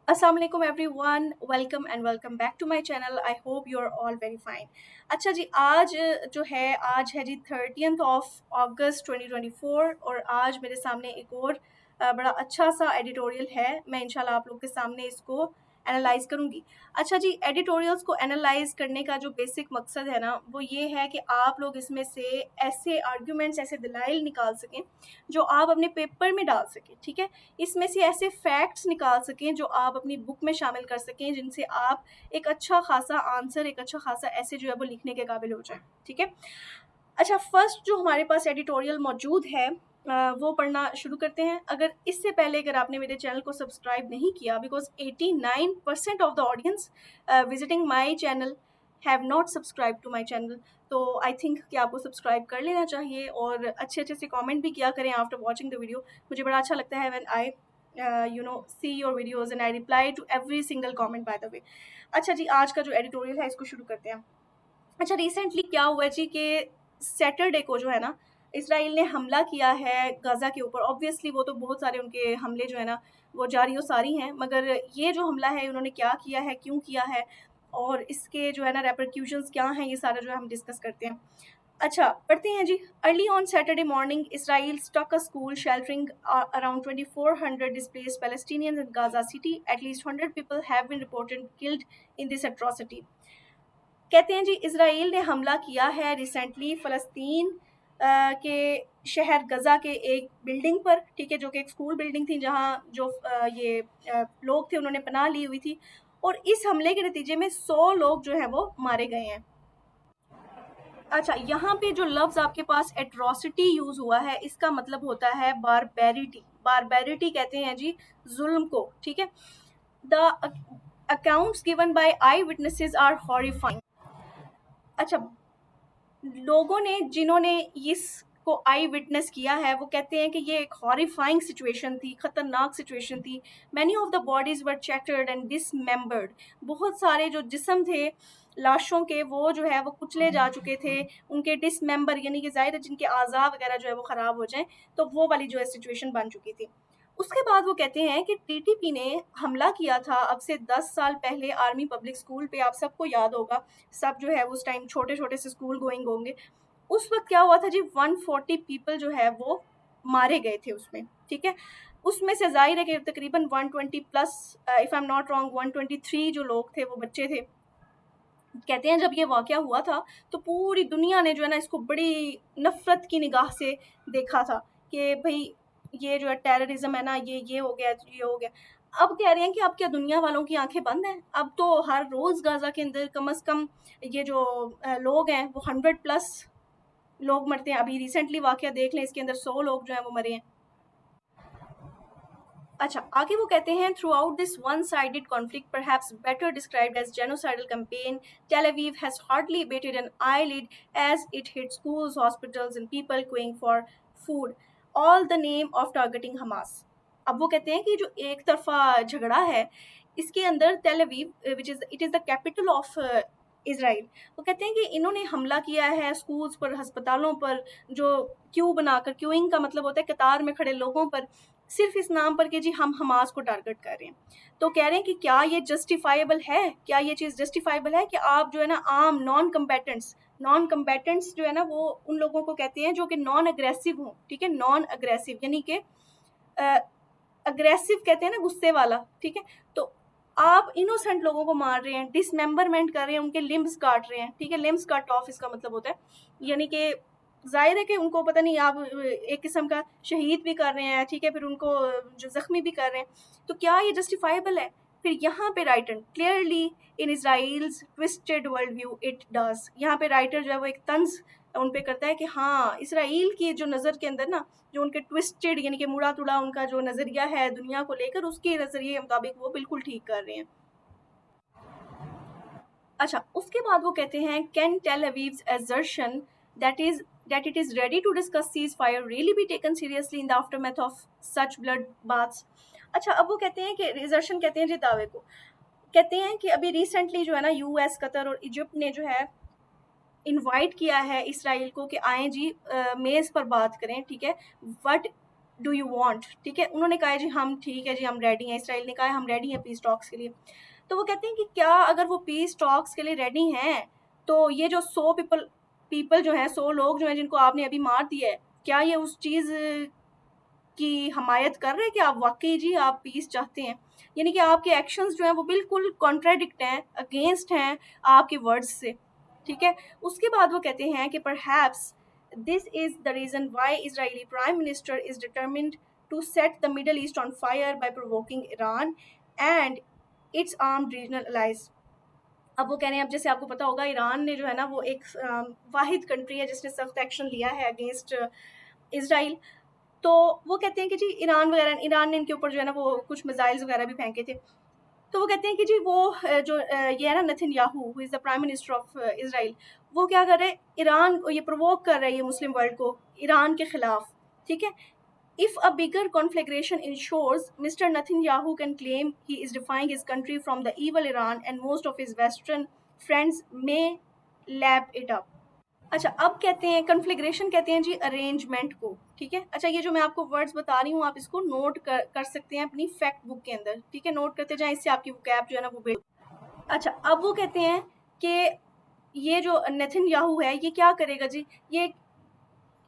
अस्सलाम वालेकुम everyone, welcome and welcome back to my channel. I hope you are all very fine. अच्छा जी, आज है जी 30th ऑफ अगस्त 2024 और आज मेरे सामने एक और बड़ा अच्छा सा एडिटोरियल है। मैं इंशाल्लाह आप लोग के सामने इसको एनालाइज करूँगी। अच्छा जी, एडिटोरियल्स को एनालाइज करने का जो बेसिक मकसद है ना, वो ये है कि आप लोग इसमें से ऐसे आर्ग्यूमेंट्स, ऐसे दलाइल निकाल सकें जो आप अपने पेपर में डाल सकें। ठीक है, इसमें से ऐसे फैक्ट्स निकाल सकें जो आप अपनी बुक में शामिल कर सकें, जिनसे आप एक अच्छा खासा आंसर, एक अच्छा खासा ऐसे जो है वो लिखने के काबिल हो जाए। ठीक है, अच्छा, फर्स्ट जो हमारे पास एडिटोरियल मौजूद है वो पढ़ना शुरू करते हैं। अगर इससे पहले अगर आपने मेरे चैनल को सब्सक्राइब नहीं किया, because 89% of the audience visiting my channel have not subscribe to my channel, तो आई थिंक कि आपको सब्सक्राइब कर लेना चाहिए और अच्छे अच्छे से कमेंट भी किया करें आफ्टर वॉचिंग द वीडियो। मुझे बड़ा अच्छा लगता है when I see your videos and I reply to every single comment by the way. अच्छा जी, आज का जो एडिटोरियल है इसको शुरू करते हैं। अच्छा, रिसेंटली क्या हुआ जी कि सैटरडे को जो है ना, इसराइल ने हमला किया है गाज़ा के ऊपर। ऑब्वियसली वो तो बहुत सारे उनके हमले जो है ना वो जारी और सारी हैं, मगर ये जो हमला है उन्होंने क्या किया है, क्यों किया है और इसके जो है ना रेपरक्यूशंस क्या हैं, ये सारा जो है हम डिस्कस करते हैं। अच्छा, पढ़ते हैं जी। Early on Saturday morning Israel stuck a school sheltering around 2400 displaced Palestinians in Gaza city. At least 100 people have been reported killed in this atrocity. कहते हैं जी, इसराइल ने हमला किया है रिसेंटली फ़लस्तीन के शहर गज़ा के एक बिल्डिंग पर। ठीक है, जो कि एक स्कूल बिल्डिंग थी जहाँ जो लोग थे उन्होंने पनाह ली हुई थी, और इस हमले के नतीजे में 100 लोग जो हैं वो मारे गए हैं। अच्छा, यहाँ पे जो लफ्ज़ आपके पास एट्रोसिटी यूज़ हुआ है, इसका मतलब होता है बारबेरिटी। बारबेरिटी कहते हैं जी जुल्म को। ठीक है, the accounts given by eyewitnesses are horrifying. अच्छा, लोगों ने जिन्होंने इसको आई विटनेस किया है वो कहते हैं कि ये एक हॉरिफाइंग सिचुएशन थी, ख़तरनाक सिचुएशन थी। Many of the bodies were shattered and dismembered. बहुत सारे जो जिस्म थे लाशों के, वो जो है वो कुचले जा चुके थे। उनके डिसमेंबर यानी कि ज़ाहिर है जिनके आज़ा वगैरह जो है वो ख़राब हो जाएं, तो वो वाली जो है सिचुएशन बन चुकी थी। उसके बाद वो कहते हैं कि टीटीपी ने हमला किया था अब से 10 साल पहले आर्मी पब्लिक स्कूल पे। आप सबको याद होगा, सब जो है उस टाइम छोटे छोटे से स्कूल गोइंग होंगे। उस वक्त क्या हुआ था जी, 140 पीपल जो है वो मारे गए थे उसमें। ठीक है, उसमें से जाहिर है कि तकरीबन 120 plus, if I am not wrong 123 जो लोग थे वो बच्चे थे। कहते हैं जब ये वाक़या हुआ था तो पूरी दुनिया ने जो है ना इसको बड़ी नफ़रत की निगाह से देखा था कि भई ये जो है टेररिज़्म है ना, ये हो गया, ये हो गया। अब कह रहे हैं कि अब क्या दुनिया वालों की आँखें बंद हैं? अब तो हर रोज़ गाज़ा के अंदर कम से कम ये जो लोग हैं वो 100 प्लस लोग मरते हैं। अभी रिसेंटली वाक़या देख लें, इसके अंदर 100 लोग जो हैं वो मरे हैं। अच्छा, आगे वो कहते हैं throughout this one sided conflict perhaps better described as genocidal campaign, Tel Aviv has hardly abated an eyelid as it hit schools, hospitals and people queuing for food, all the name of targeting Hamas. अब वो कहते हैं कि जो एक तरफा झगड़ा है इसके अंदर Tel Aviv which is it is the capital of Israel, वो कहते हैं कि इन्होंने हमला किया है स्कूल्स पर, अस्पतालों पर, जो क्यू बनाकर, क्यूइंग का मतलब होता है कतार में खड़े लोगों पर, सिर्फ इस नाम पर कि जी हम हमास को टारगेट कर रहे हैं। तो कह रहे हैं कि क्या ये जस्टिफाइबल है, क्या ये चीज़ जस्टिफाइबल है कि आप जो है ना आम नॉन कम्बेटेंट्स जो है ना वो उन लोगों को कहते हैं जो कि नॉन अग्रेसिव हों। ठीक है, नॉन अग्रेसिव यानी कि अग्रेसिव कहते हैं ना गुस्से वाला। ठीक है, तो आप इनोसेंट लोगों को मार रहे हैं, डिसमेंबरमेंट कर रहे हैं, उनके लिम्स काट रहे हैं। ठीक है, लिम्स कट ऑफ इसका मतलब होता है यानी कि ज़ाहिर है कि उनको पता नहीं, आप एक किस्म का शहीद भी कर रहे हैं। ठीक है, फिर उनको जो ज़ख्मी भी कर रहे हैं, तो क्या ये जस्टिफाइबल है? फिर यहाँ पे writer clearly in Israel's twisted world view it does, यहाँ पे राइटर जो है वो एक तंज उन पे करता है कि हाँ, इसराइल की जो नज़र के अंदर ना, जो उनके ट्विस्टेड यानी कि मुड़ा तुड़ा उनका जो नज़रिया है दुनिया को लेकर, उसके नज़रिए के मुताबिक वो बिल्कुल ठीक कर रहे हैं। अच्छा, उसके बाद वो कहते हैं can Tel Aviv's assertion that it is ready to discuss ceasefire really be taken seriously in the aftermath of such blood baths. अच्छा, अब वो कहते हैं कि assertion कहते हैं जी दावे को, कहते हैं कि अभी रिसेंटली जो है ना यूएस, कतर और इजिप्ट ने जो है इनवाइट किया है इसराइल को कि आएँ जी मेज़ पर बात करें। ठीक है, बट डू यू वांट, ठीक है। उन्होंने कहा है जी हम ठीक है जी हम रेडी हैं, इसराइल ने कहा है हम रेडी हैं पीस टॉक्स के लिए। तो वो कहते हैं कि क्या अगर वो पीस टॉक्स के लिए रेडी हैं तो ये जो 100 पीपल जो हैं, 100 लोग जो हैं जिनको आपने अभी मार दिया है, क्या ये उस चीज़ की हमायत कर रहे हैं कि आप वाकई जी आप पीस चाहते हैं? यानी कि आपके एक्शंस जो हैं वो बिल्कुल कॉन्ट्राडिक्ट हैं, अगेंस्ट हैं आपके वर्ड्स से, ठीक है। उसके बाद वो कहते हैं कि perhaps this is the reason why Israeli prime minister is determined to set the Middle East on fire by provoking Iran and its armed regional allies. अब वो कह रहे हैं, अब जैसे आपको पता होगा ईरान ने जो है ना वो एक वाहिद कंट्री है जिसने सख्त एक्शन लिया है अगेंस्ट इसराइल। तो वो कहते हैं कि जी ईरान ने इनके ऊपर जो है ना वो कुछ मिसाइल्स वगैरह भी फेंके थे। तो वो कहते हैं कि जी वो ये है ना Netanyahu who is the prime minister of Israel, वो क्या कर रहे हैं, ईरान को ये प्रोवोक कर रहा है ये मुस्लिम वर्ल्ड को ईरान के खिलाफ, ठीक है। If a bigger conflagration ensures, Mr. Netanyahu can claim he is defying his country from the evil Iran and most of his Western friends may lap it up. अच्छा, अब कहते हैं कन्फ्लिग्रेशन, कहते हैं जी अरेंजमेंट को, ठीक है। अच्छा, ये जो मैं आपको वर्ड्स बता रही हूँ आप इसको नोट कर सकते हैं अपनी फैक्ट बुक के अंदर, ठीक है। नोट करते जाएं, इससे आपकी वोकैब जो है ना वो बेहतर। अच्छा, अब वो कहते हैं कि ये जो नेतन्याहू है ये क्या करेगा जी, ये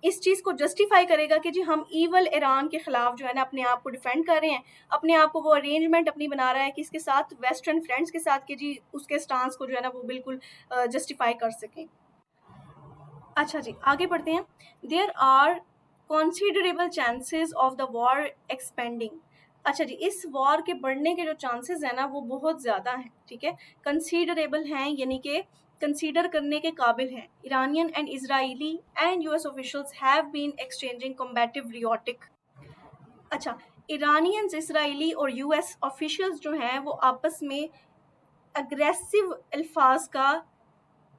इस चीज़ को जस्टिफाई करेगा कि जी हम ईवल ईरान के खिलाफ जो है ना अपने आप को डिफेंड कर रहे हैं, अपने आप को वो अरेंजमेंट अपनी बना रहा है कि इसके साथ वेस्टर्न फ्रेंड्स के साथ कि जी उसके स्टांस को जो है ना वो बिल्कुल जस्टिफाई कर सकें। अच्छा जी, आगे बढ़ते हैं। There are considerable chances of the war expanding. अच्छा जी, इस वॉर के बढ़ने के जो चांसेस हैं ना वो बहुत ज़्यादा हैं, ठीक है। कंसीडरेबल हैं यानी कि कंसीडर करने के काबिल हैं। Iranian and Israeli and US officials have been exchanging combative rhetoric. अच्छा, ईरानियंस, इसराइली और यूएस ऑफिशियल्स जो हैं वो आपस में अग्रेसिव अल्फाज का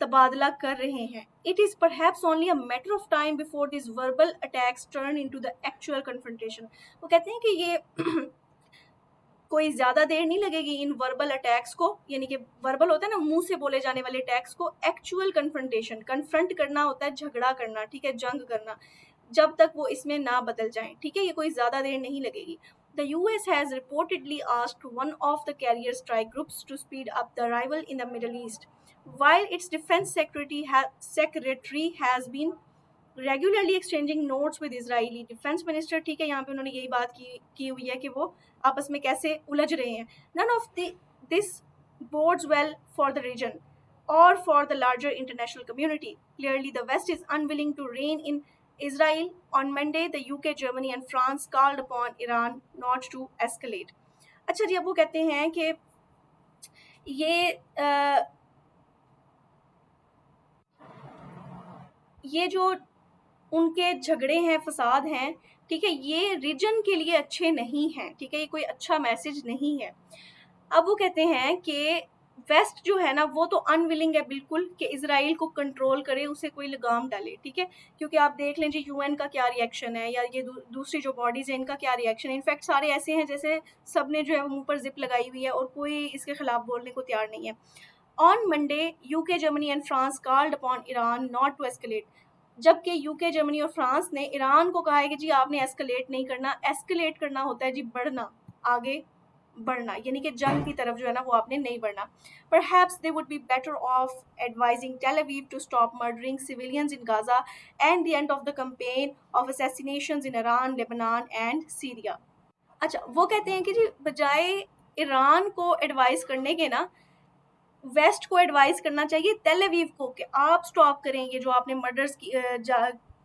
तबादला कर रहे हैं। It is perhaps only a matter of time before this verbal attacks turn into the actual confrontation. वो कहते हैं कि ये कोई ज़्यादा देर नहीं लगेगी इन वर्बल अटैक्स को, यानी कि वर्बल होता है ना मुंह से बोले जाने वाले अटैक्स को, एक्चुअल कन्फ्रंटेशन, कन्फ्रंट करना होता है झगड़ा करना, ठीक है, जंग करना, जब तक वो इसमें ना बदल जाएं, ठीक है। ये कोई ज़्यादा देर नहीं लगेगी। The US has reportedly asked one of the carrier strike groups to speed up the arrival in the Middle East, while its defense secretary has been regularly exchanging notes with Israeli defence minister, ठीक है। यहाँ पे उन्होंने यही बात की हुई है कि वो आपस में कैसे उलझ रहे हैं। None of this bodes well for the region और for the larger international community. Clearly the west is unwilling to rein in Israel. On Monday, the UK, Germany and France called upon Iran not to escalate. अच्छा जी, अब वो कहते हैं कि ये जो उनके झगड़े हैं, फसाद हैं, ठीक है, ये रीजन के लिए अच्छे नहीं हैं, ठीक है, ये कोई अच्छा मैसेज नहीं है। अब वो कहते हैं कि वेस्ट जो है ना वो तो अनविलिंग है बिल्कुल कि इसराइल को कंट्रोल करे, उसे कोई लगाम डाले, ठीक है। क्योंकि आप देख लें जी यूएन का क्या रिएक्शन है या ये दूसरी जो बॉडीज हैं इनका क्या रिएक्शन है। इनफैक्ट सारे ऐसे हैं जैसे सब ने जो है मुंह पर जिप लगाई हुई है और कोई इसके खिलाफ बोलने को तैयार नहीं है। On Monday UK, Germany and France called upon Iran not to escalate. जबकि यूके, जर्मनी और फ्रांस ने ईरान को कहा है कि जी आपने एस्केलेट नहीं करना। एस्केलेट करना होता है जी बढ़ना, आगे बढ़ना, यानी कि जंग की तरफ जो है ना वो आपने नहीं बढ़ना। Perhaps they would be better off advising Tel Aviv to stop murdering civilians in Gaza and the end of the campaign of assassinations in Iran, Lebanon and Syria. अच्छा, वो कहते हैं कि जी बजाय ईरान को एडवाइस करने के ना वेस्ट को एडवाइस करना चाहिए तेल अवीव को कि आप स्टॉप करें ये जो आपने मर्डर्स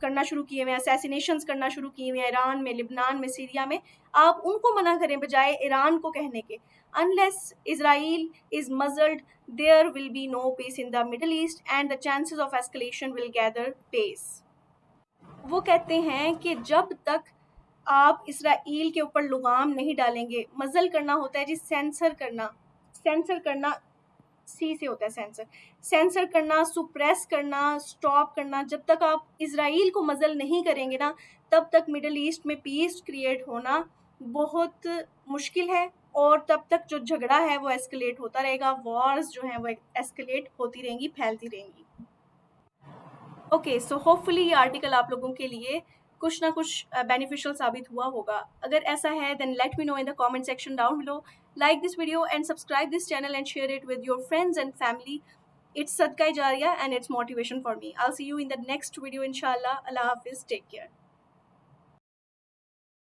करना शुरू किए हुए हैं, असैसिनेशंस करना शुरू किए हुए हैं ईरान में, लिबनान में, सीरिया में, आप उनको मना करें बजाय ईरान को कहने के। Unless Israel is muzzled there will be no peace in the Middle East and the chances of escalation will gather pace. वो कहते हैं कि जब तक आप इसराइल के ऊपर लगाम नहीं डालेंगे, मजल करना होता है जी सेंसर करना, सेंसर करना सी से होता है सेंसर, सेंसर करना, सुप्रेस करना, स्टॉप करना, जब तक आप इसराइल को मजल नहीं करेंगे ना तब तक मिडल ईस्ट में पीस क्रिएट होना बहुत मुश्किल है और तब तक जो झगड़ा है वो एस्केलेट होता रहेगा, वॉर्स जो हैं वो एस्केलेट होती रहेंगी, फैलती रहेंगी। ओके, सो होपफुली ये आर्टिकल आप लोगों के लिए कुछ ना कुछ बेनिफिशियल साबित हुआ होगा। अगर ऐसा है then let me know in the comment section down below. Like this video and subscribe this channel and share it with your friends and family. It's Sadqa Jariya and it's motivation for me. I'll see you in the next video inshallah. Allah Hafiz. Take care.